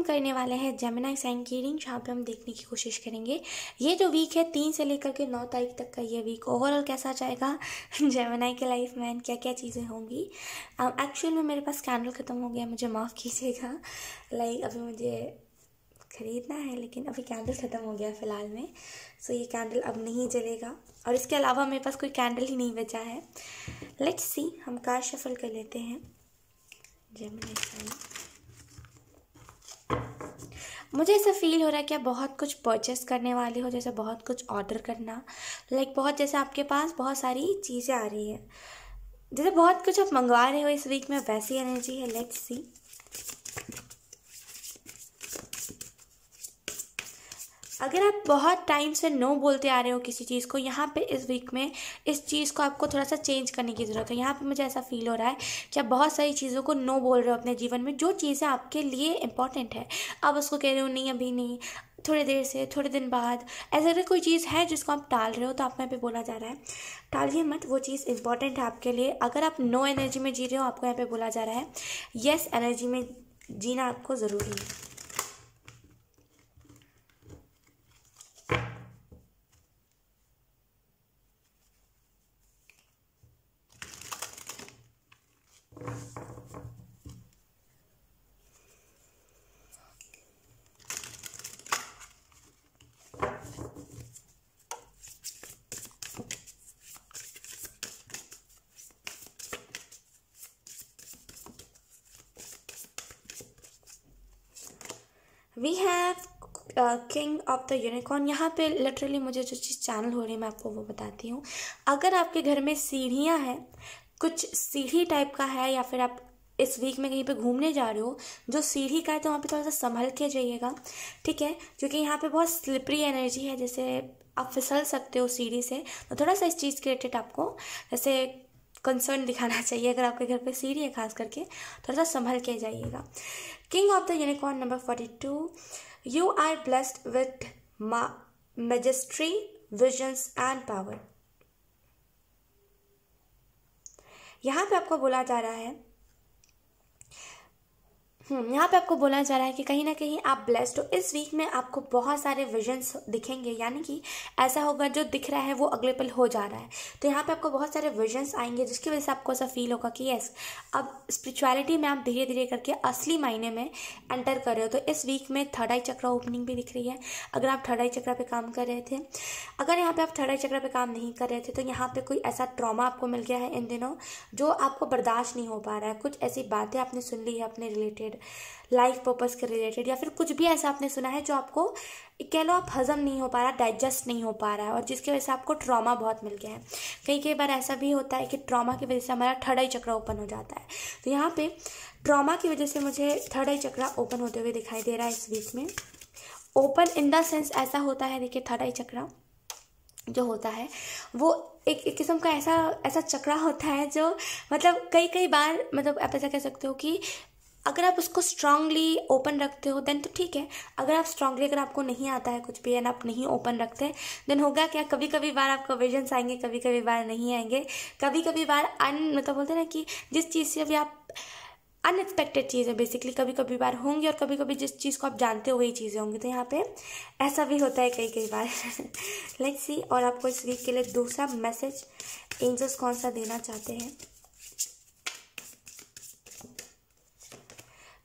करने वाले हैं जेमिनी साइन की रीडिंग, जहाँ पे हम देखने की कोशिश करेंगे ये जो वीक है 3 से लेकर के 9 तारीख तक का ये वीक ओवरऑल कैसा जाएगा जेमिनी के लाइफ में, क्या क्या चीज़ें होंगी। एक्चुअल में मेरे पास कैंडल ख़त्म हो गया, मुझे माफ़ कीजिएगा। अभी मुझे ख़रीदना है लेकिन अभी कैंडल ख़त्म हो गया फ़िलहाल में, सो ये कैंडल अब नहीं जलेगा और इसके अलावा मेरे पास कोई कैंडल ही नहीं बचा है। लेट्स सी, हम कार्ड शफल कर लेते हैं। जेमिनी साइन, मुझे ऐसा फील हो रहा है कि आप बहुत कुछ परचेस करने वाले हो, जैसे बहुत कुछ ऑर्डर करना, बहुत जैसे आपके पास बहुत सारी चीज़ें आ रही है, जैसे बहुत कुछ आप मंगवा रहे हो इस वीक में, वैसी एनर्जी है। लेट्स सी, अगर आप बहुत टाइम से नो बोलते आ रहे हो किसी चीज़ को, यहाँ पे इस वीक में इस चीज़ को आपको थोड़ा सा चेंज करने की ज़रूरत है। यहाँ पे मुझे ऐसा फील हो रहा है कि आप बहुत सारी चीज़ों को नो बोल रहे हो अपने जीवन में, जो चीज़ें आपके लिए इंपॉर्टेंट है आप उसको कह रहे हो नहीं अभी नहीं, थोड़ी देर से, थोड़े दिन बाद। ऐसा अगर कोई चीज़ है जिसको आप टाल रहे हो तो आप यहाँ पे बोला जा रहा है टालिए मत, वो चीज़ इंपॉर्टेंट है आपके लिए। अगर आप नो एनर्जी में जी रहे हो, आपको यहाँ पे बोला जा रहा है यस एनर्जी में जीना आपको ज़रूरी है। We have king of the unicorn. यहाँ पे लिटरली मुझे जो चीज़ चैनल हो रही है मैं आपको वो बताती हूँ। अगर आपके घर में सीढ़ियाँ हैं, कुछ सीढ़ी टाइप का है, या फिर आप इस वीक में कहीं पे घूमने जा रहे हो जो सीढ़ी का है, तो वहाँ पे थोड़ा सा संभल के जाइएगा, ठीक है, क्योंकि यहाँ पे बहुत स्लिपरी एनर्जी है, जैसे आप फिसल सकते हो सीढ़ी से। तो थोड़ा सा इस चीज़ के रिलेटेड आपको जैसे कंसर्न दिखाना चाहिए। अगर आपके घर पे सीढ़ी है खास करके, थोड़ा सा संभल के जाइएगा। King of the unicorn number 42, you are blessed with majesty, visions and power. यहाँ पे आपको बोला जा रहा है यहाँ पे आपको बोला जा रहा है कि कहीं ना कहीं आप ब्लेस्ड हो। इस वीक में आपको बहुत सारे विजन्स दिखेंगे, यानी कि ऐसा होगा जो दिख रहा है वो अगले पल हो जा रहा है। तो यहाँ पे आपको बहुत सारे विजन्स आएंगे, जिसकी वजह से आपको ऐसा फील होगा कि यस, अब स्पिरिचुअलिटी में आप धीरे धीरे करके असली मायने में एंटर कर रहे हो। तो इस वीक में थर्ड आई चक्र ओपनिंग भी दिख रही है। अगर आप थर्ड आई चक्र पे काम कर रहे थे, अगर यहाँ पे आप थर्ड आई चक्र पे काम नहीं कर रहे थे, तो यहाँ पे कोई ऐसा ट्रॉमा आपको मिल गया है इन दिनों जो आपको बर्दाश्त नहीं हो पा रहा है। कुछ ऐसी बातें आपने सुन ली है अपने रिलेटेड, लाइफ पर्पस के रिलेटेड, या फिर कुछ भी ऐसा आपने सुना है जो आपको कह लो आप हजम नहीं हो पा रहा, डाइजेस्ट नहीं हो पा रहा है, और जिसकी वजह से आपको ट्रॉमा बहुत मिल गया है। कई बार ऐसा भी होता है कि ट्रॉमा की वजह से हमारा थर्ड आई चक्र ओपन हो जाता है। तो यहाँ पे ट्रॉमा की वजह से मुझे थर्ड आई चक्र ओपन होते हुए दिखाई दे रहा है इस वीक में। ओपन इन द सेंस ऐसा होता है, देखिए थर्ड आई चक्र जो होता है वो एक किस्म का ऐसा चक्रा होता है जो मतलब कई बार मतलब आप ऐसा कह सकते हो कि अगर आप उसको स्ट्रांगली ओपन रखते हो देन तो ठीक है। अगर आप स्ट्रांगली, अगर आपको नहीं आता है कुछ भी एंड आप नहीं ओपन रखते, देन होगा क्या, कभी बार आपको विजन्स आएंगे, कभी बार नहीं आएंगे, कभी बार मतलब बोलते हैं ना कि जिस चीज़ से अभी आप अनएक्सपेक्टेड चीज़ें बेसिकली कभी बार होंगी, और कभी जिस चीज़ को आप जानते हो वही चीज़ें होंगी। तो यहाँ पे ऐसा भी होता है कई बार। लेट्स सी, और आपको इस वीक के लिए दूसरा मैसेज एंजल्स कौन सा देना चाहते हैं।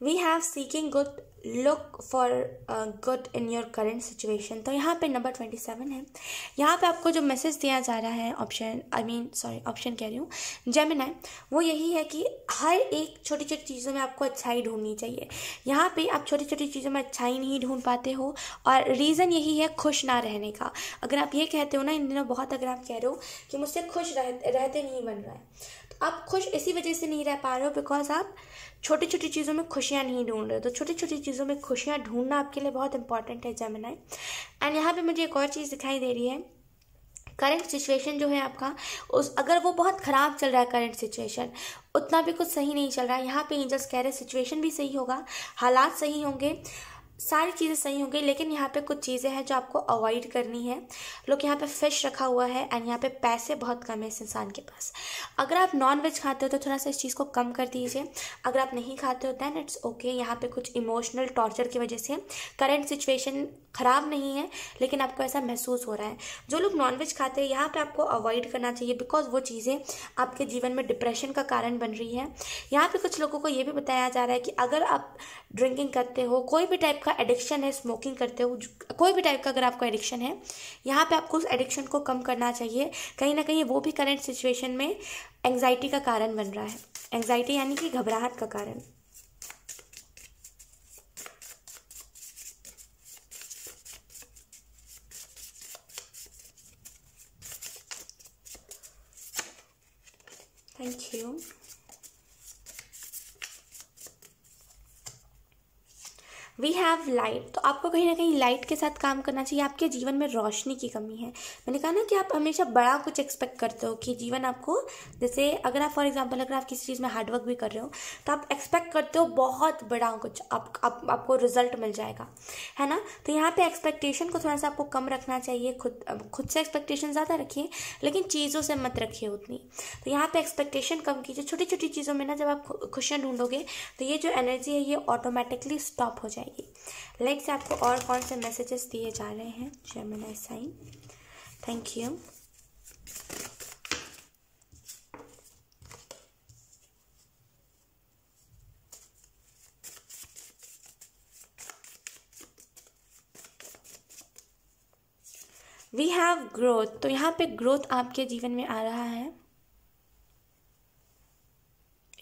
We have seeking good, look for good in your current situation. तो यहाँ पे नंबर 27 है। यहाँ पे आपको जो मैसेज दिया जा रहा है ऑप्शन कह रही हूँ जेमिनी, वो यही है कि हर एक छोटी छोटी चीज़ों में आपको अच्छाई ढूंढनी चाहिए। यहाँ पे आप छोटी छोटी चीज़ों में अच्छाई नहीं ढूंढ पाते हो, और रीज़न यही है खुश ना रहने का। अगर आप ये कहते हो ना इन दिनों बहुत, अगर आप कह रहे हो कि मुझसे खुश रहते नहीं बन रहा है, तो आप खुश इसी वजह से नहीं रह पा रहे हो बिकॉज आप छोटी छोटी चीज़ों में खुशियाँ नहीं ढूंढ रहे हो। तो छोटी छोटी चीज़ों में खुशियाँ ढूंढना आपके लिए बहुत इंपॉर्टेंट है जेमिनी। एंड यहाँ पे मुझे एक और चीज़ दिखाई दे रही है, करंट सिचुएशन जो है आपका, अगर वो बहुत ख़राब चल रहा है करंट सिचुएशन, उतना भी कुछ सही नहीं चल रहा है, यहाँ पे एंजल्स कह रहे हैं सिचुएशन भी सही होगा, हालात सही होंगे, सारी चीज़ें सही होंगी, लेकिन यहाँ पे कुछ चीज़ें हैं जो आपको अवॉइड करनी है। लोग यहाँ पे फिश रखा हुआ है एंड यहाँ पे पैसे बहुत कम है इस इंसान के पास। अगर आप नॉन वेज खाते हो तो थोड़ा सा इस चीज़ को कम कर दीजिए। अगर आप नहीं खाते हो दैन इट्स ओके। यहाँ पे कुछ इमोशनल टॉर्चर की वजह से करंट सिचुएशन ख़राब नहीं है, लेकिन आपको ऐसा महसूस हो रहा है। जो लोग नॉन वेज खाते हैं यहाँ पे आपको अवॉइड करना चाहिए, बिकॉज वो चीज़ें आपके जीवन में डिप्रेशन का कारण बन रही है। यहाँ पे कुछ लोगों को ये भी बताया जा रहा है कि अगर आप ड्रिंकिंग करते हो, कोई भी टाइप का एडिक्शन है, स्मोकिंग करते हो, कोई भी टाइप का अगर आपको एडिक्शन है, यहाँ पे आपको उस एडिक्शन को कम करना चाहिए। कहीं ना कहीं वो भी करंट सिचुएशन में एंग्जाइटी का कारण बन रहा है। एंग्जाइटी यानी कि घबराहट का कारण। Thank you. We have light. तो आपको कहीं ना कहीं लाइट के साथ काम करना चाहिए। आपके जीवन में रोशनी की कमी है। मैंने कहा ना कि आप हमेशा बड़ा कुछ एक्सपेक्ट करते हो कि जीवन आपको, जैसे अगर आप फॉर एग्जांपल अगर आप किसी चीज़ में हार्डवर्क भी कर रहे हो तो आप एक्सपेक्ट करते हो बहुत बड़ा कुछ आपको रिजल्ट मिल जाएगा, है ना। तो यहाँ पे एक्सपेक्टेशन को थोड़ा सा आपको कम रखना चाहिए। खुद से एक्सपेक्टेशन ज़्यादा रखिए, लेकिन चीज़ों से मत रखिए उतनी। तो यहाँ पे एक्सपेक्टेशन कम कीजिए। छोटी छोटी चीज़ों में ना जब आप खुशियाँ ढूंढोगे तो ये जो एनर्जी है ये ऑटोमेटिकली स्टॉप हो जाएगी। लेट्स से आपको और कौन से मैसेजेस दिए जा रहे हैं। Gemini sign, thank you. We have growth. तो यहाँ पे ग्रोथ आपके जीवन में आ रहा है।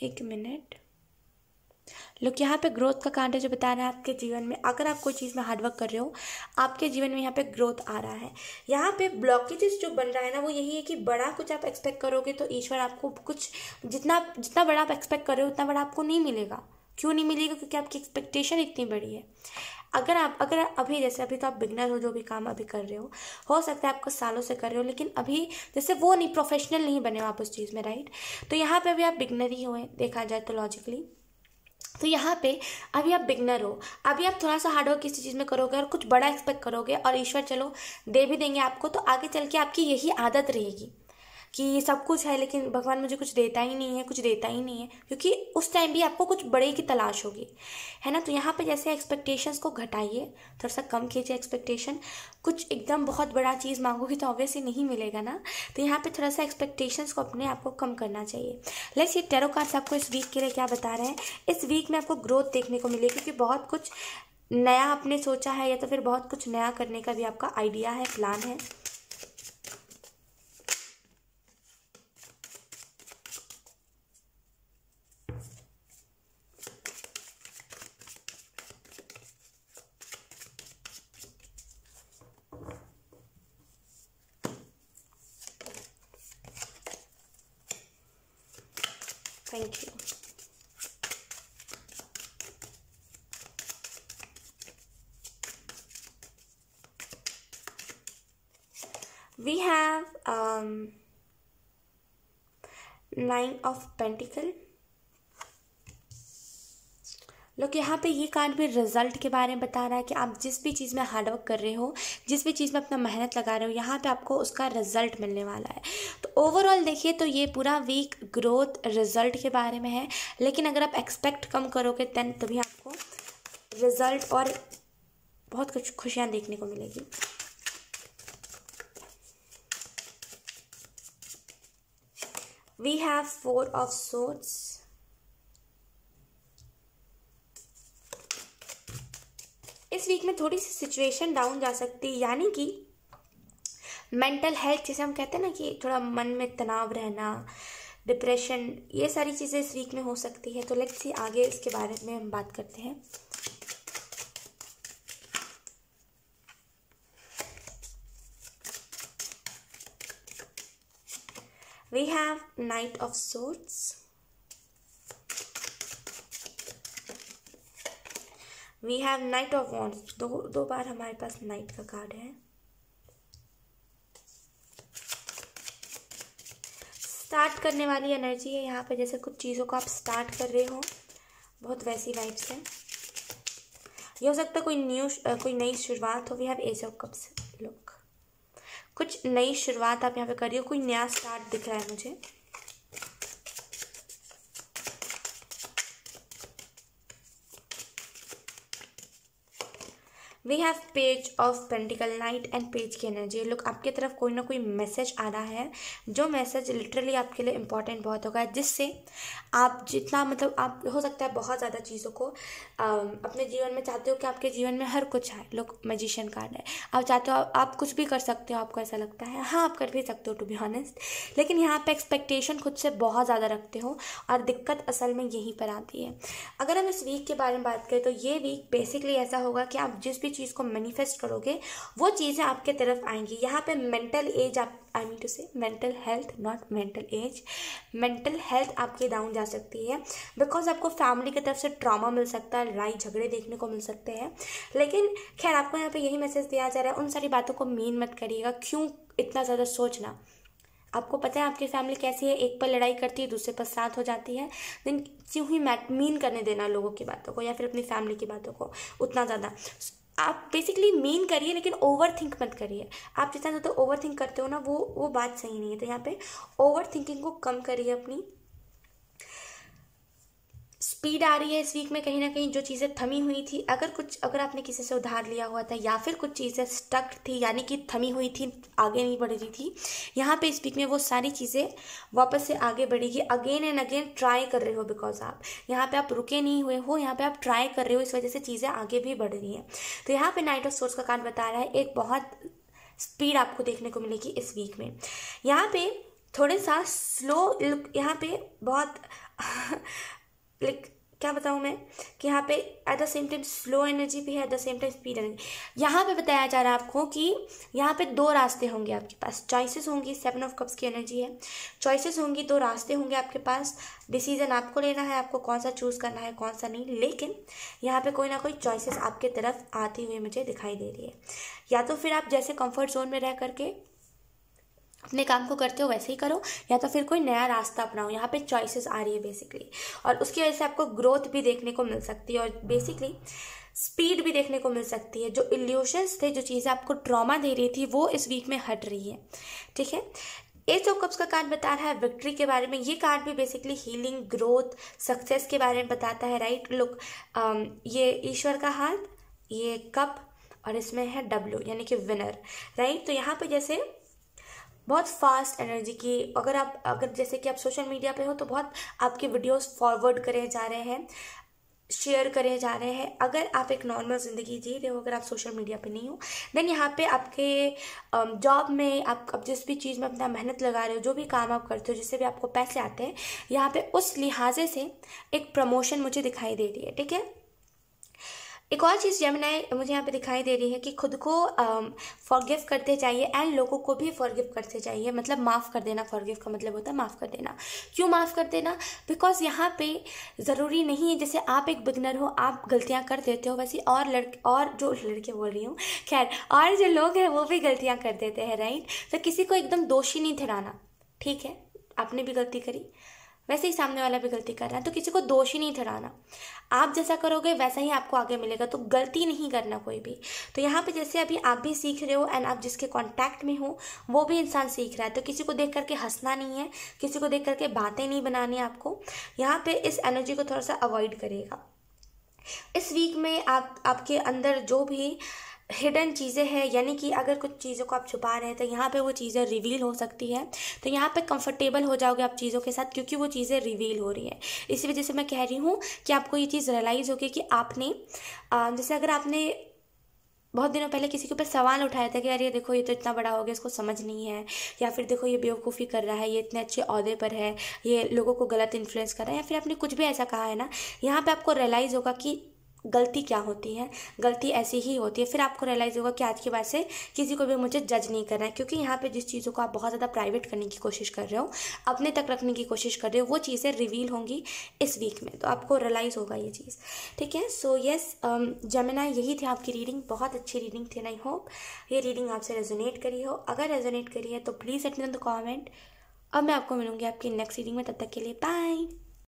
एक मिनट। लोग यहाँ पे ग्रोथ का कार्ड जो बता रहा है आपके जीवन में, अगर आप कोई चीज़ में हार्डवर्क कर रहे हो, आपके जीवन में यहाँ पे ग्रोथ आ रहा है। यहाँ पे ब्लॉकेजेस जो बन रहा है ना वो यही है कि बड़ा कुछ आप एक्सपेक्ट करोगे तो ईश्वर आपको कुछ जितना बड़ा आप एक्सपेक्ट कर रहे हो उतना बड़ा आपको नहीं मिलेगा। क्यों नहीं मिलेगा? क्योंकि आपकी एक्सपेक्टेशन इतनी बड़ी है। अगर अभी जैसे अभी तो आप बिगनर हो, जो भी काम अभी कर रहे हो सकता है आपको सालों से कर रहे हो, लेकिन अभी जैसे वो नहीं, प्रोफेशनल नहीं बने हो आप उस चीज़ में, राइट। तो यहाँ पे अभी आप बिगनर ही हो देखा जाए तो लॉजिकली। तो यहाँ पे अभी आप बिगनर हो, अभी आप थोड़ा सा हार्डवर्क किसी चीज़ में करोगे और कुछ बड़ा एक्सपेक्ट करोगे और ईश्वर चलो दे भी देंगे आपको, तो आगे चल के आपकी यही आदत रहेगी कि सब कुछ है लेकिन भगवान मुझे कुछ देता ही नहीं है, कुछ देता ही नहीं है, क्योंकि उस टाइम भी आपको कुछ बड़े की तलाश होगी, है ना। तो यहाँ पे जैसे एक्सपेक्टेशंस को घटाइए, थोड़ा सा कम कीजिए एक्सपेक्टेशन। कुछ एकदम बहुत बड़ा चीज़ मांगोगे तो ऑब्वियसली नहीं मिलेगा ना। तो यहाँ पे थोड़ा सा एक्सपेक्टेशंस को अपने आप को कम करना चाहिए। लेट्स ये टैरो कार्ड्स आपको इस वीक के लिए क्या बता रहे हैं। इस वीक में आपको ग्रोथ देखने को मिलेगी, क्योंकि बहुत कुछ नया आपने सोचा है या तो फिर बहुत कुछ नया करने का भी आपका आइडिया है, प्लान है। Thank you. We have 9 of pentacle. लोग यहाँ पे ये कार्ड भी रिजल्ट के बारे में बता रहा है कि आप जिस भी चीज़ में हार्डवर्क कर रहे हो, जिस भी चीज़ में अपना मेहनत लगा रहे हो, यहाँ पे आपको उसका रिजल्ट मिलने वाला है। तो ओवरऑल देखिए तो ये पूरा वीक ग्रोथ रिजल्ट के बारे में है, लेकिन अगर आप एक्सपेक्ट कम करोगे दैन तभी आपको रिजल्ट और बहुत कुछ खुशियाँ देखने को मिलेगी। We have 4 of swords. इस वीक में थोड़ी सी सिचुएशन डाउन जा सकती है, यानी कि मेंटल हेल्थ, जैसे हम कहते हैं ना कि थोड़ा मन में तनाव रहना, डिप्रेशन, ये सारी चीज़ें इस वीक में हो सकती है। तो लेट्स सी आगे इसके बारे में हम बात करते हैं। We have knight of swords. We have knight of wands. दो बार हमारे पास नाइट का कार्ड है। स्टार्ट करने वाली एनर्जी है यहाँ पे, जैसे कुछ चीज़ों को आप स्टार्ट कर रहे हो, बहुत वैसी वाइब्स है। ये हो सकता है कोई नई शुरुआत हो। We have ace of cups. Look, कुछ नई शुरुआत आप यहाँ पे कर रही हो, कोई नया स्टार्ट दिख रहा है मुझे। We have page of pentacle, knight and page की एनर्जी। लुक, आपकी तरफ कोई ना कोई मैसेज आ रहा है, जो मैसेज लिटरली आपके लिए इंपॉर्टेंट बहुत होगा, जिससे आप जितना मतलब आप हो सकता है बहुत ज़्यादा चीज़ों को अपने जीवन में चाहते हो कि आपके जीवन में हर कुछ आए। लुक, मैजिशियन कार्ड है। आप चाहते हो आप कुछ भी कर सकते हो, आपको ऐसा लगता है। हाँ, आप कर भी सकते हो टू बी ऑनेस्ट, लेकिन यहाँ पे एक्सपेक्टेशन खुद से बहुत ज़्यादा रखते हो और दिक्कत असल में यहीं पर आती है। अगर हम इस वीक के बारे में बात करें तो ये वीक बेसिकली ऐसा होगा कि आप जिस भी चीज़ को मैनिफेस्ट करोगे वो चीज़ें आपके तरफ आएंगी। यहाँ पे mental age I mean to से mental health, not mental age, mental health आपकी डाउन जा सकती है बिकॉज आपको फैमिली की तरफ से ट्रॉमा मिल सकता है, लड़ाई झगड़े देखने को मिल सकते हैं। लेकिन खैर, आपको यहाँ पे यही मैसेज दिया जा रहा है, उन सारी बातों को मीन मत करिएगा। क्यों इतना ज़्यादा सोचना? आपको पता है आपकी फैमिली कैसी है, एक पर लड़ाई करती है, दूसरे पर साथ हो जाती है। देन क्यों ही मीन करने देना लोगों की बातों को या फिर अपनी फैमिली की बातों को उतना ज़्यादा। आप बेसिकली मीन करिए, लेकिन ओवर थिंक मत करिए। आप जितना ज़्यादा ओवर थिंक करते हो ना, वो बात सही नहीं है। तो यहाँ पे ओवर थिंकिंग को कम करिए। अपनी स्पीड आ रही है इस वीक में, कहीं ना कहीं जो चीज़ें थमी हुई थी, अगर आपने किसी से उधार लिया हुआ था या फिर कुछ चीज़ें स्टक थी यानी कि थमी हुई थी, आगे नहीं बढ़ रही थी, यहाँ पे इस वीक में वो सारी चीज़ें वापस से आगे बढ़ेगी। अगेन एंड अगेन ट्राई कर रहे हो, बिकॉज आप यहाँ पे आप रुके नहीं हुए हो, यहाँ पे आप ट्राई कर रहे हो, इस वजह से चीज़ें आगे भी बढ़ रही हैं। तो यहाँ पे नाइट ऑफ सोर्स का कार्ड बता रहा है एक बहुत स्पीड आपको देखने को मिलेगी इस वीक में। यहाँ पे थोड़े सा स्लो, यहाँ पे बहुत क्या बताऊँ मैं कि यहाँ पे at the same time slow energy भी है, at the same time speed energy. यहाँ पे बताया जा रहा है आपको कि यहाँ पे दो रास्ते होंगे आपके पास, चॉइसेस होंगी। 7 ऑफ कप्स की एनर्जी है, चॉइसेस होंगी, दो रास्ते होंगे आपके पास। डिसीजन आपको लेना है, आपको कौन सा चूज़ करना है कौन सा नहीं। लेकिन यहाँ पे कोई ना कोई चॉइसेस आपके तरफ आती हुई मुझे दिखाई दे रही है। या तो फिर आप जैसे कंफर्ट जोन में रह करके अपने काम को करते हो वैसे ही करो, या तो फिर कोई नया रास्ता अपनाओ। यहाँ पे चॉइसेस आ रही है बेसिकली, और उसकी वजह से आपको ग्रोथ भी देखने को मिल सकती है और बेसिकली स्पीड भी देखने को मिल सकती है। जो इल्यूशंस थे, जो चीज़ें आपको ट्रॉमा दे रही थी, वो इस वीक में हट रही है। ठीक है, एज ऑफ कप्स का कार्ड बता रहा है विक्ट्री के बारे में। ये कार्ड भी बेसिकली हीलिंग, ग्रोथ, सक्सेस के बारे में बताता है, राइट। लुक, ये ईश्वर का हाथ, ये कप, और इसमें है W यानी कि विनर, राइट। तो यहाँ पे जैसे बहुत फास्ट एनर्जी की, अगर जैसे कि आप सोशल मीडिया पे हो तो बहुत आपके वीडियोस फॉरवर्ड करे जा रहे हैं, शेयर करे जा रहे हैं। अगर आप एक नॉर्मल ज़िंदगी जी रहे हो, अगर आप सोशल मीडिया पे नहीं हो, देन यहाँ पे आपके जॉब में आप जिस भी चीज़ में अपना मेहनत लगा रहे हो, जो भी काम आप करते हो, जिससे भी आपको पैसे आते हैं, यहाँ पे उस लिहाजे से एक प्रमोशन मुझे दिखाई दे रही है। ठीक है, एक और चीज़ जेमिनी मुझे यहाँ पे दिखाई दे रही है कि खुद को फॉरगिव करते जाइए एंड लोगों को भी फॉरगिव करते जाइए। मतलब माफ़ कर देना, फॉरगिव का मतलब होता है माफ़ कर देना। क्यों माफ़ कर देना? बिकॉज यहाँ पे ज़रूरी नहीं है, जैसे आप एक बिगनर हो, आप गलतियाँ कर देते हो, वैसे और जो लड़के बोल रही हूँ, खैर, और जो लोग हैं वो भी गलतियाँ कर देते हैं, राइट। तो किसी को एकदम दोषी नहीं ठहराना, ठीक है। आपने भी गलती करी, वैसे ही सामने वाला भी गलती कर रहा है, तो किसी को दोषी नहीं ठहराना। आप जैसा करोगे वैसा ही आपको आगे मिलेगा, तो गलती नहीं करना कोई भी। तो यहाँ पे जैसे अभी आप भी सीख रहे हो एंड आप जिसके कांटेक्ट में हो वो भी इंसान सीख रहा है, तो किसी को देख करके हंसना नहीं है, किसी को देख करके बातें नहीं बनानी है आपको। यहाँ पे इस एनर्जी को थोड़ा सा अवॉइड करिएगा। इस वीक में आपके अंदर जो भी हिडन चीज़ें हैं, यानी कि अगर कुछ चीज़ों को आप छुपा रहे हैं तो यहाँ पे वो चीज़ें रिवील हो सकती है। तो यहाँ पे कंफर्टेबल हो जाओगे आप चीज़ों के साथ, क्योंकि वो चीज़ें रिवील हो रही है। इसी वजह से मैं कह रही हूँ कि आपको ये चीज़ रियलाइज़ होगी कि आपने जैसे अगर आपने बहुत दिनों पहले किसी के ऊपर सवाल उठाया था कि यार ये देखो, ये तो इतना बड़ा हो गया, इसको समझ नहीं है, या फिर देखो ये बेवकूफ़ी कर रहा है, ये इतने अच्छे ओहदे पर है, ये लोगों को गलत इन्फ्लुएंस कर रहा है, या फिर आपने कुछ भी ऐसा कहा है ना, यहाँ पे आपको रियलाइज़ होगा कि गलती क्या होती है, गलती ऐसी ही होती है। फिर आपको रियलाइज़ होगा कि आज के बाद से किसी को भी मुझे जज नहीं करना है, क्योंकि यहाँ पे जिस चीज़ों को आप बहुत ज़्यादा प्राइवेट करने की कोशिश कर रहे हो, अपने तक रखने की कोशिश कर रहे हो, वो चीज़ें रिवील होंगी इस वीक में, तो आपको रियलाइज़ होगा ये चीज़। ठीक है, सो यस जेमिनी, यही थी आपकी रीडिंग। बहुत अच्छी रीडिंग थी, आई होप ये रीडिंग आपसे रेजोनेट करी हो। अगर रेजोनेट करी है तो please let me know in the comment. अब मैं आपको मिलूंगी आपकी नेक्स्ट रीडिंग में, तब तक के लिए बाय।